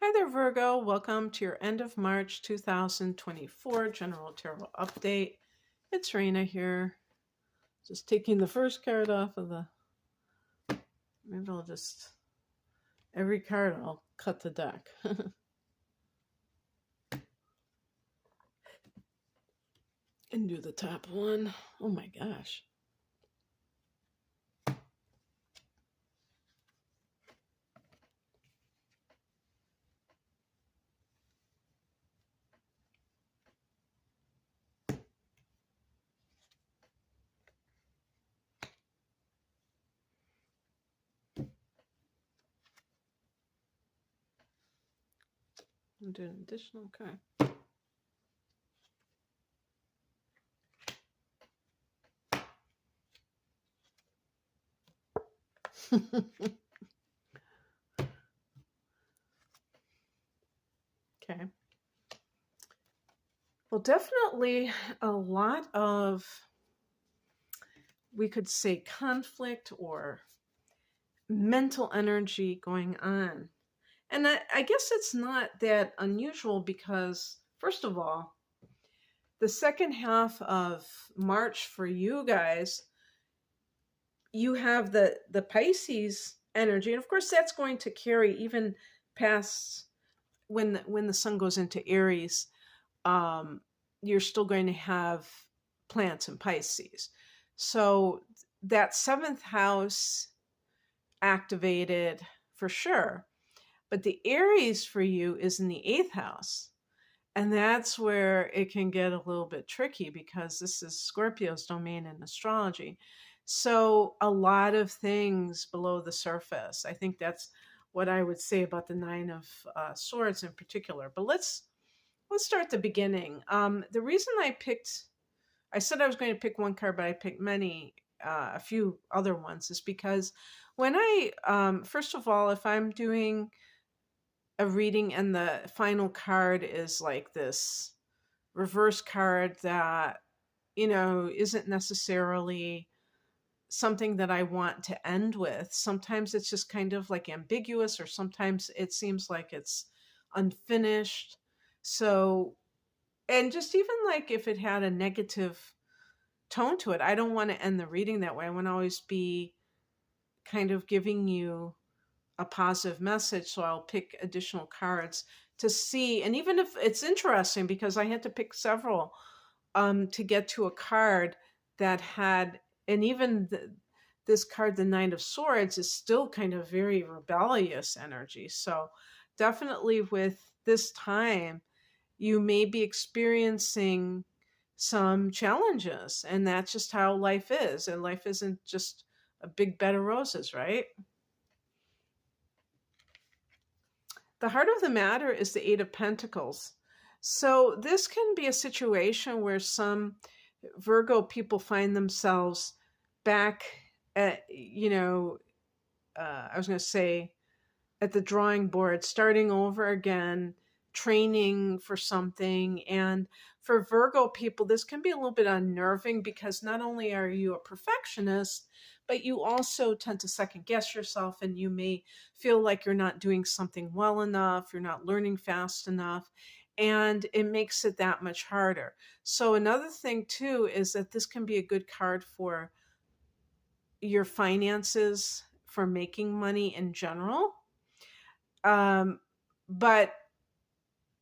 Hi there, Virgo. Welcome to your end of March 2024 General Tarot Update. It's Raina here. Just taking the first card off of the. Maybe I'll just. Every card I'll cut the deck. And do the top one. Oh my gosh. I'll do an additional card. Okay. Well, definitely a lot of, we could say, conflict or mental energy going on. And I guess it's not that unusual because, first of all, the second half of March for you guys, you have the Pisces energy, and of course that's going to carry even past when the sun goes into Aries. You're still going to have plants in Pisces, so that seventh house activated for sure. But the Aries for you is in the eighth house. And that's where it can get a little bit tricky because this is Scorpio's domain in astrology. So a lot of things below the surface. I think that's what I would say about the Nine of Swords in particular. But let's start at the beginning. The reason I said I was going to pick one card, but I picked a few other ones, is because when first of all, if I'm doing a reading and the final card is like this reverse card that isn't necessarily something that I want to end with. Sometimes it's just kind of like ambiguous, or sometimes it seems like it's unfinished. So, and just even like if it had a negative tone to it, I don't want to end the reading that way. I want to always be kind of giving you a positive message. So I'll pick additional cards to see. And even if it's interesting, because I had to pick several to get to a card that had, and even this card, the Nine of Swords, is still kind of very rebellious energy. So definitely with this time, you may be experiencing some challenges, and that's just how life is. And life isn't just a big bed of roses, right? The heart of the matter is the Eight of Pentacles. So this can be a situation where some Virgo people find themselves back at, I was going to say at the drawing board, starting over again, training for something. And for Virgo people, this can be a little bit unnerving because not only are you a perfectionist, but you also tend to second guess yourself, and you may feel like you're not doing something well enough, you're not learning fast enough, and it makes it that much harder. So another thing too is that this can be a good card for your finances, for making money in general. But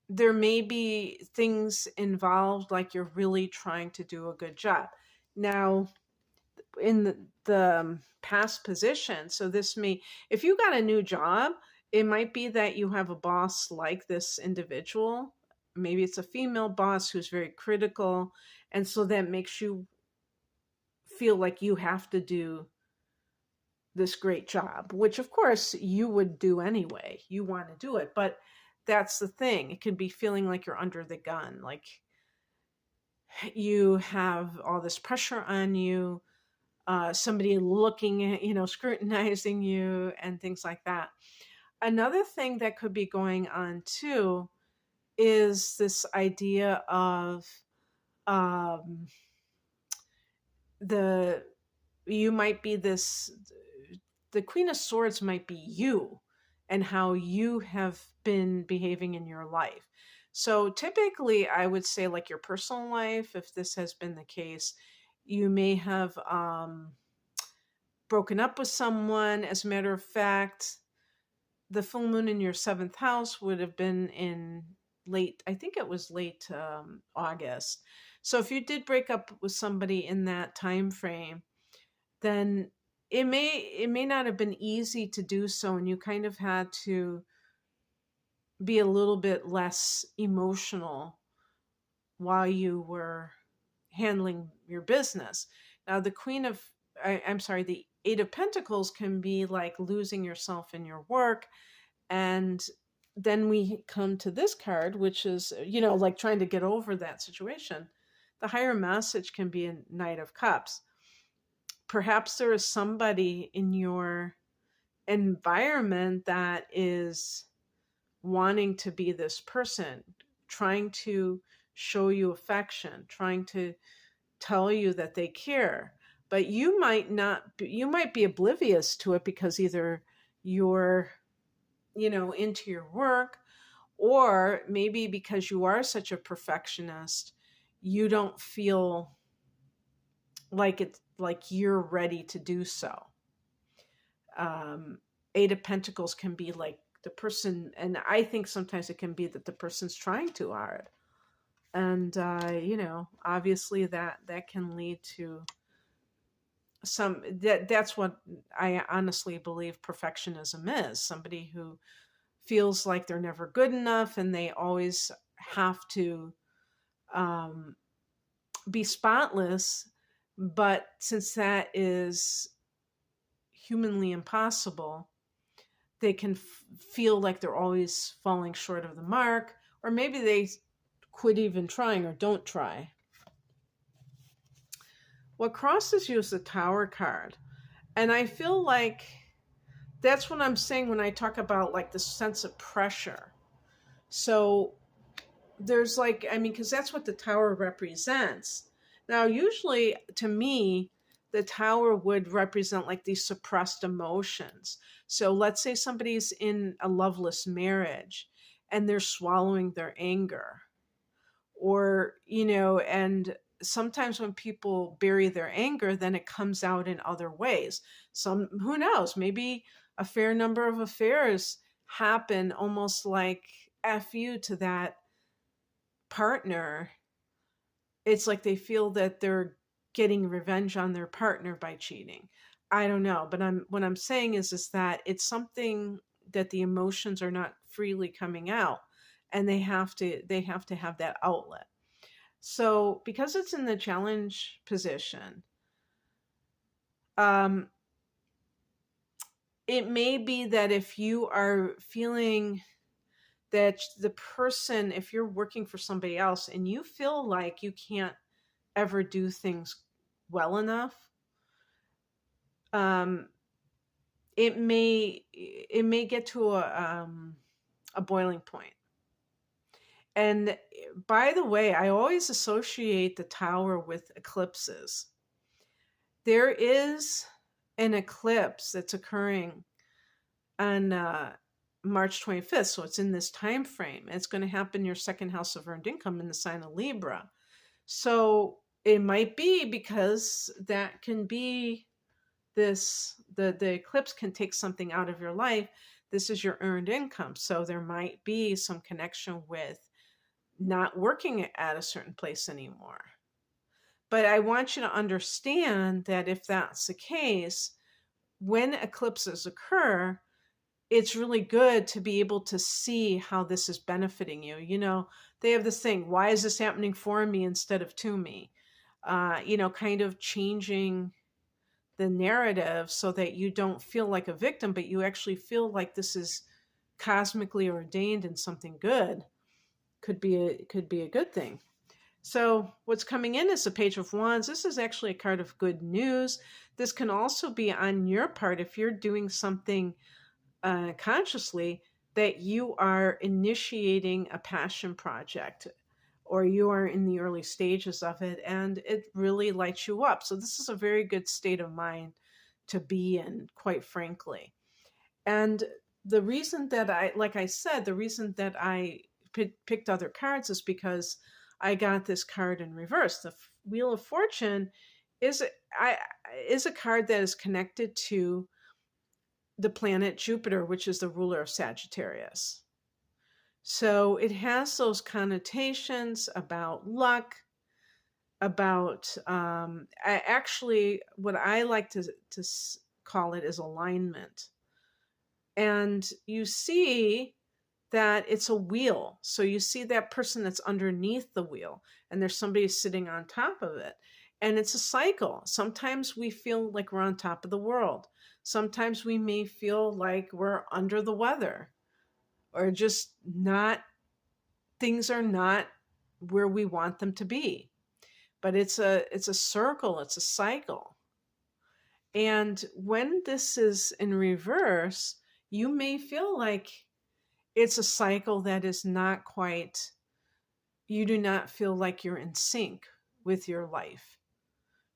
there may be things involved like you're really trying to do a good job. Now, in the past position, so this may, if you got a new job, it might be that you have a boss like this individual. Maybe it's a female boss who's very critical, and so that makes you feel like you have to do this great job, which of course you would do anyway. You want to do it, but that's the thing. It can be feeling like you're under the gun, like you have all this pressure on you, somebody looking at, scrutinizing you and things like that. Another thing that could be going on too is this idea of um, you might be the Queen of Swords might be you. and how you have been behaving in your life. So typically, I would say, like your personal life, if this has been the case, you may have broken up with someone. As a matter of fact, the full moon in your seventh house would have been in late, I think it was late August. So if you did break up with somebody in that time frame, then it may not have been easy to do so, and you kind of had to be a little bit less emotional while you were handling your business. Now, the I'm sorry, the Eight of Pentacles can be like losing yourself in your work. And then we come to this card, which is, like trying to get over that situation. The higher message can be a Knight of Cups. Perhaps there is somebody in your environment that is wanting to be this person, trying to show you affection, trying to tell you that they care. But you might be oblivious to it because either you're, into your work, or maybe because you are such a perfectionist, you don't feel like it's like you're ready to do so. Eight of Pentacles can be like the person, and I think sometimes it can be that the person's trying too hard. And, obviously that can lead to that's what I honestly believe perfectionism is. Somebody who feels like they're never good enough and they always have to be spotless. But since that is humanly impossible, they can feel like they're always falling short of the mark, or maybe they quit even trying or don't try. What crosses you is the Tower card. And I feel like that's what I'm saying when I talk about like the sense of pressure. So there's because that's what the Tower represents. Now, usually to me, the Tower would represent like these suppressed emotions. So let's say somebody's in a loveless marriage and they're swallowing their anger, or, and sometimes when people bury their anger, then it comes out in other ways. Who knows, maybe a fair number of affairs happen almost like F you to that partner. It's like they feel that they're getting revenge on their partner by cheating. I don't know, but what I'm saying is that it's something that the emotions are not freely coming out, and they have to have that outlet. So because it's in the challenge position, it may be that if you are feeling that the person, if you're working for somebody else and you feel like you can't ever do things well enough, it may get to a boiling point. And by the way, I always associate the Tower with eclipses. There is an eclipse that's occurring on March 25th, so it's in this time frame. It's going to happen in your second house of earned income in the sign of Libra. So it might be because that can be the eclipse can take something out of your life. This is your earned income. So there might be some connection with not working at a certain place anymore. But I want you to understand that if that's the case, when eclipses occur, it's really good to be able to see how this is benefiting you. They have this thing, why is this happening for me instead of to me? Kind of changing the narrative so that you don't feel like a victim, but you actually feel like this is cosmically ordained and something good. Could be a good thing. So what's coming in is the Page of Wands. This is actually a card of good news. This can also be on your part if you're doing something consciously, that you are initiating a passion project, or you are in the early stages of it, and it really lights you up. So this is a very good state of mind to be in, quite frankly. And the reason that like I said, the reason that I picked other cards is because I got this card in reverse. The Wheel of Fortune is I is a card that is connected to the planet Jupiter, which is the ruler of Sagittarius. So it has those connotations about luck, about actually what I like to call it is alignment. And you see that it's a wheel. So you see that person that's underneath the wheel, and there's somebody sitting on top of it. And it's a cycle. Sometimes we feel like we're on top of the world. Sometimes we may feel like we're under the weather, or just not, things are not where we want them to be. But it's a circle, it's a cycle. And when this is in reverse, you may feel like it's a cycle that is not quite, you do not feel like you're in sync with your life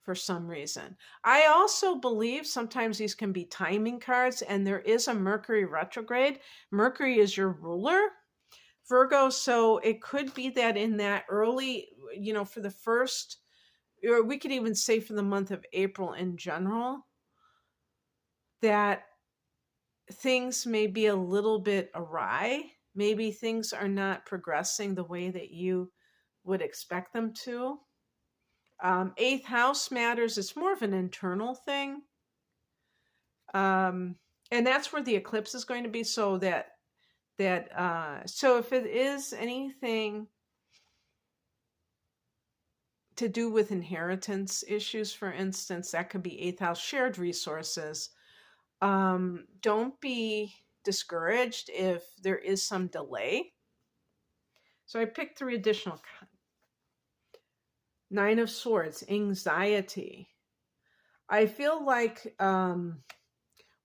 for some reason. I also believe sometimes these can be timing cards, and there is a Mercury retrograde. Mercury is your ruler, Virgo. So it could be that in that early, for the first, or we could even say for the month of April in general, that things may be a little bit awry. Maybe things are not progressing the way that you would expect them to. Eighth house matters. It's more of an internal thing. And that's where the eclipse is going to be. So so if it is anything to do with inheritance issues, for instance, that could be eighth house, shared resources. Don't be discouraged if there is some delay. So I picked 3 additional. Nine of Swords, anxiety. I feel like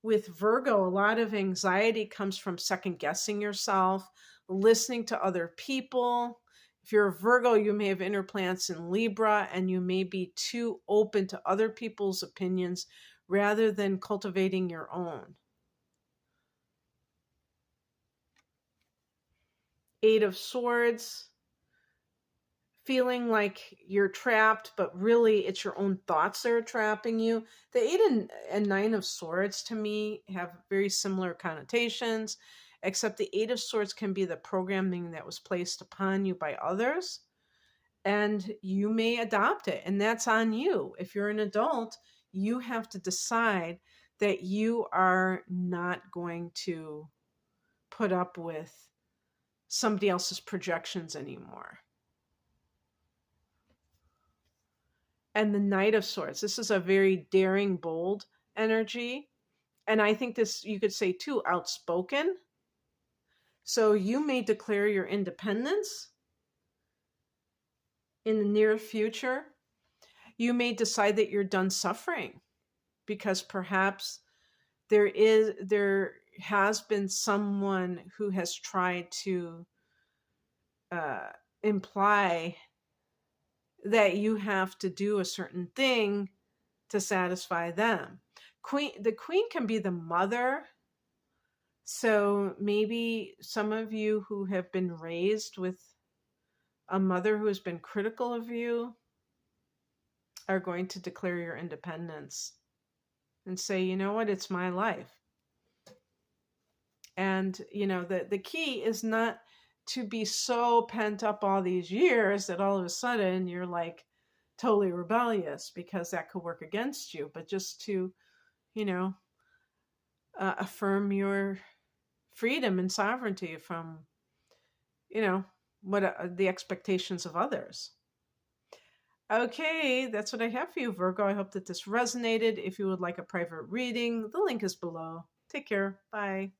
with Virgo, a lot of anxiety comes from second guessing yourself, listening to other people. If you're a Virgo, you may have inner planets in Libra, and you may be too open to other people's opinions rather than cultivating your own. 8 of Swords, feeling like you're trapped, but really it's your own thoughts that are trapping you. The 8 and 9 of Swords to me have very similar connotations, except the 8 of Swords can be the programming that was placed upon you by others, and you may adopt it, and that's on you. If you're an adult, you have to decide that you are not going to put up with somebody else's projections anymore. And the Knight of Swords, this is a very daring, bold energy. And I think this, you could say too, outspoken. So you may declare your independence in the near future. You may decide that you're done suffering because perhaps there has been someone who has tried to imply that you have to do a certain thing to satisfy them. The queen can be the mother. So maybe some of you who have been raised with a mother who has been critical of you are going to declare your independence and say, you know what, it's my life. And, the key is not to be so pent up all these years that all of a sudden you're like totally rebellious, because that could work against you, but just to, affirm your freedom and sovereignty from, what the expectations of others. Okay, that's what I have for you, Virgo. I hope that this resonated. If you would like a private reading, the link is below. Take care. Bye.